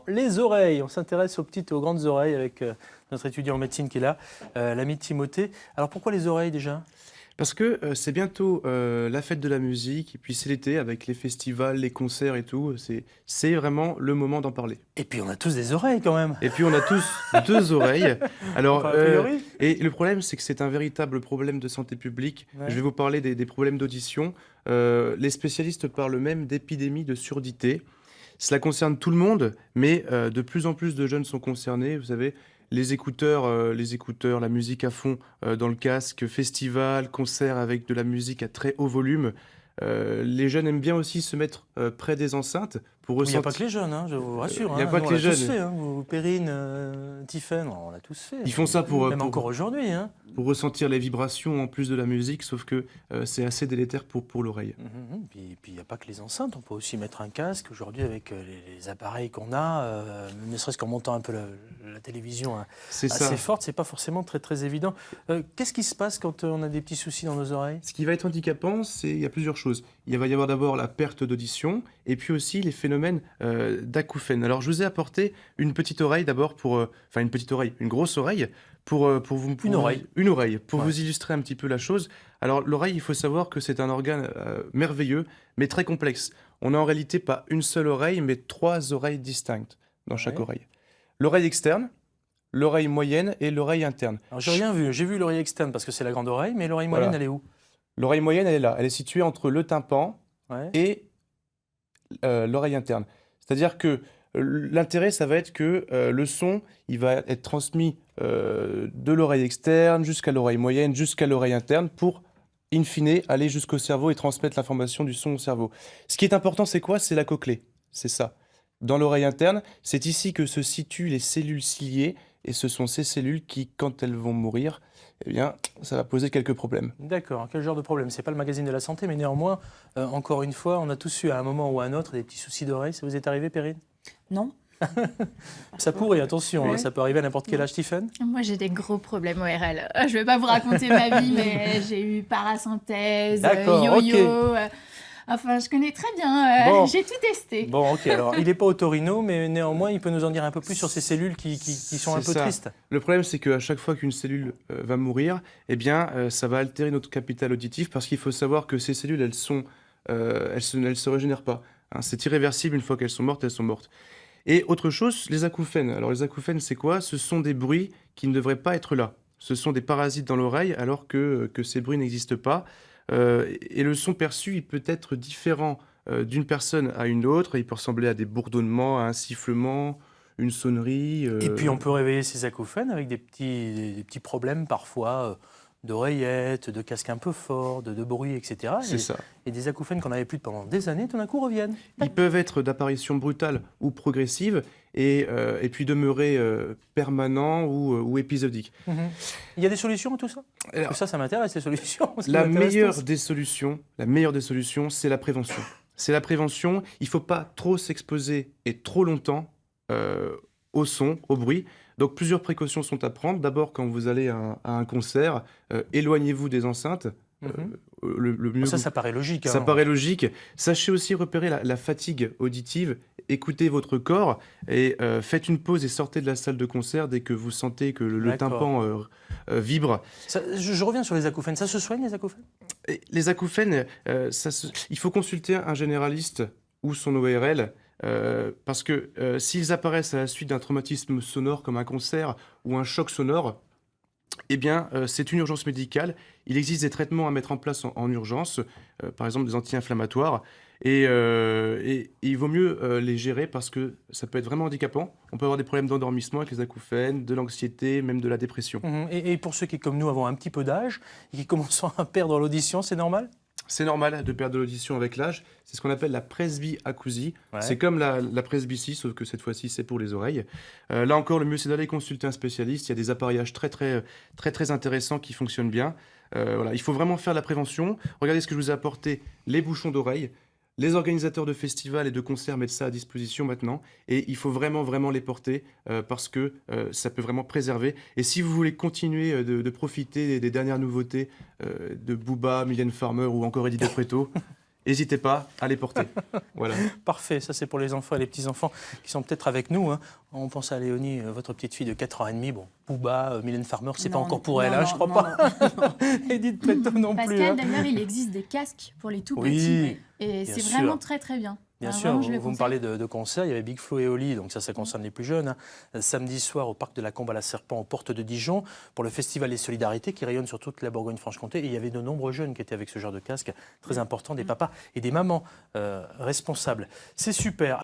les oreilles. On s'intéresse aux petites et aux grandes oreilles avec notre étudiant en médecine qui est là, l'ami Timothée. Alors pourquoi les oreilles déjà? Parce que c'est bientôt la fête de la musique, et puis c'est l'été avec les festivals, les concerts et tout. C'est vraiment le moment d'en parler. Et puis on a tous des oreilles quand même. Et puis on a tous deux oreilles. Alors, Enfin, a priori. et le problème, c'est que c'est un véritable problème de santé publique. Ouais. Je vais vous parler des problèmes d'audition. Les spécialistes parlent même d'épidémie de surdité. Cela concerne tout le monde, mais de plus en plus de jeunes sont concernés. Vous savez, les écouteurs, la musique à fond dans le casque, festival, concert avec de la musique à très haut volume. Les jeunes aiment bien aussi se mettre près des enceintes pour Il n'y a pas ressentir. que les jeunes, hein, je vous rassure. Il n'y a hein. pas Nous, que on les l'a tous jeunes. fait, hein. Vous, Perrine, Tiphaine, on l'a tous fait. Ils font ça Même encore aujourd'hui. Hein. pour ressentir les vibrations en plus de la musique, sauf que c'est assez délétère pour l'oreille. Puis il n'y a pas que les enceintes, on peut aussi mettre un casque aujourd'hui avec les appareils qu'on a, ne serait-ce qu'en montant un peu la télévision C'est assez ça. forte, c'est pas forcément très évident. Qu'est-ce qui se passe quand on a des petits soucis dans nos oreilles? Ce qui va être handicapant, il y a plusieurs choses. Il va y avoir d'abord la perte d'audition et puis aussi les phénomènes d'acouphènes. Alors je vous ai apporté une petite oreille d'abord enfin une petite oreille, une grosse oreille pour vous... Une oreille. Une oreille, pour Ouais. vous illustrer un petit peu la chose. Alors l'oreille, il faut savoir que c'est un organe merveilleux, mais très complexe. On n'a en réalité pas une seule oreille, mais 3 oreilles distinctes dans chaque Ouais. oreille. L'oreille externe, l'oreille moyenne et l'oreille interne. Alors j'ai rien vu, j'ai vu l'oreille externe parce que c'est la grande oreille, mais l'oreille Voilà. moyenne elle est où? L'oreille moyenne, elle est là. Elle est située entre le tympan Ouais. et l'oreille interne. C'est-à-dire que l'intérêt, ça va être que le son, il va être transmis de l'oreille externe jusqu'à l'oreille moyenne, jusqu'à l'oreille interne pour, in fine, aller jusqu'au cerveau et transmettre l'information du son au cerveau. Ce qui est important, c'est quoi? C'est la cochlée. C'est ça. Dans l'oreille interne, c'est ici que se situent les cellules ciliées et ce sont ces cellules qui, quand elles vont mourir, eh bien, ça va poser quelques problèmes. D'accord, quel genre de problème? C'est pas le magazine de la santé, mais néanmoins, encore une fois, on a tous eu à un moment ou à un autre des petits soucis d'oreille. Ça vous est arrivé, Perrine? Non. Ça pourrait, attention, hein, Ouais. ça peut arriver à n'importe quel âge, Tiphaine. Moi, j'ai des gros problèmes ORL. Je vais pas vous raconter ma vie, mais j'ai eu parasynthèse, D'accord, yo-yo. Enfin, je connais très bien. Bon. J'ai tout testé. Bon, ok, alors il n'est pas otorino, mais néanmoins, il peut nous en dire un peu plus sur ces cellules qui sont un C'est peu ça. tristes. Le problème, c'est qu'à chaque fois qu'une cellule va mourir, eh bien, ça va altérer notre capital auditif parce qu'il faut savoir que ces cellules, elles se régénèrent pas. Hein. C'est irréversible, une fois qu'elles sont mortes, elles sont mortes. Et autre chose, les acouphènes. Alors, les acouphènes, c'est quoi? Ce sont des bruits qui ne devraient pas être là. Ce sont des parasites dans l'oreille, alors que ces bruits n'existent pas. Et le son perçu, il peut être différent d'une personne à une autre. Il peut ressembler à des bourdonnements, à un sifflement, une sonnerie. Et puis on peut réveiller ces acouphènes avec des petits problèmes parfois d'oreillettes, de casques un peu forts, de bruit, etc. C'est ça. Et des acouphènes qu'on n'avait plus pendant des années, tout d'un coup reviennent. Ils peuvent être d'apparition brutale ou progressive et puis demeurer permanents ou épisodiques. Il y a des solutions à tout ça? Parce Alors, que ça m'intéresse, les solutions. Ce qui la m'intéresse meilleure tous. des solutions, c'est la prévention. C'est la prévention. Il ne faut pas trop s'exposer et trop longtemps au son, au bruit. Donc plusieurs précautions sont à prendre. D'abord, quand vous allez à un concert, éloignez-vous des enceintes. Le mieux Ça paraît logique. Ça hein. paraît logique. Sachez aussi repérer la fatigue auditive. Écoutez votre corps et faites une pause et sortez de la salle de concert dès que vous sentez que le D'accord. tympan vibre. Je reviens sur les acouphènes. Ça se soigne, les acouphènes? Et les acouphènes, il faut consulter un généraliste ou son ORL. Parce que s'ils apparaissent à la suite d'un traumatisme sonore comme un concert ou un choc sonore, eh bien, c'est une urgence médicale. Il existe des traitements à mettre en place en urgence, par exemple des anti-inflammatoires, et il vaut mieux les gérer parce que ça peut être vraiment handicapant. On peut avoir des problèmes d'endormissement avec les acouphènes, de l'anxiété, même de la dépression. Et pour ceux qui, comme nous, avons un petit peu d'âge et qui commencent à perdre l'audition, c'est normal? C'est normal de perdre de l'audition avec l'âge. C'est ce qu'on appelle la presbyacousie. Ouais. C'est comme la presbytie, sauf que cette fois-ci, c'est pour les oreilles. Là encore, le mieux, c'est d'aller consulter un spécialiste. Il y a des appareillages très intéressants qui fonctionnent bien. Voilà. Il faut vraiment faire la prévention. Regardez ce que je vous ai apporté, les bouchons d'oreille. Les organisateurs de festivals et de concerts mettent ça à disposition maintenant. Et il faut vraiment les porter parce que ça peut vraiment préserver. Et si vous voulez continuer de profiter des dernières nouveautés de Booba, Mylène Farmer ou encore Eddie De Preto, n'hésitez pas à les porter. Voilà. Parfait, ça c'est pour les enfants et les petits-enfants qui sont peut-être avec nous. Hein. On pense à Léonie, votre petite fille de 4 ans et demi. Bon, Booba, Mylène Farmer, c'est pas encore pour elle, hein, je crois pas. Edith Piaf non plus. Pascal, Hein. d'ailleurs, il existe des casques pour les tout petits. Oui, Et bien c'est sûr. vraiment très très bien. Bien Alors, sûr, vraiment, je le vous me conseille. parlez de concerts, il y avait Big Flo et Oli, donc ça concerne les plus jeunes. Hein. Samedi soir au parc de la Combe à la Serpent, aux portes de Dijon, pour le festival des solidarités qui rayonne sur toute la Bourgogne-Franche-Comté. Et il y avait de nombreux jeunes qui étaient avec ce genre de casque, très important, des papas et des mamans responsables. C'est super.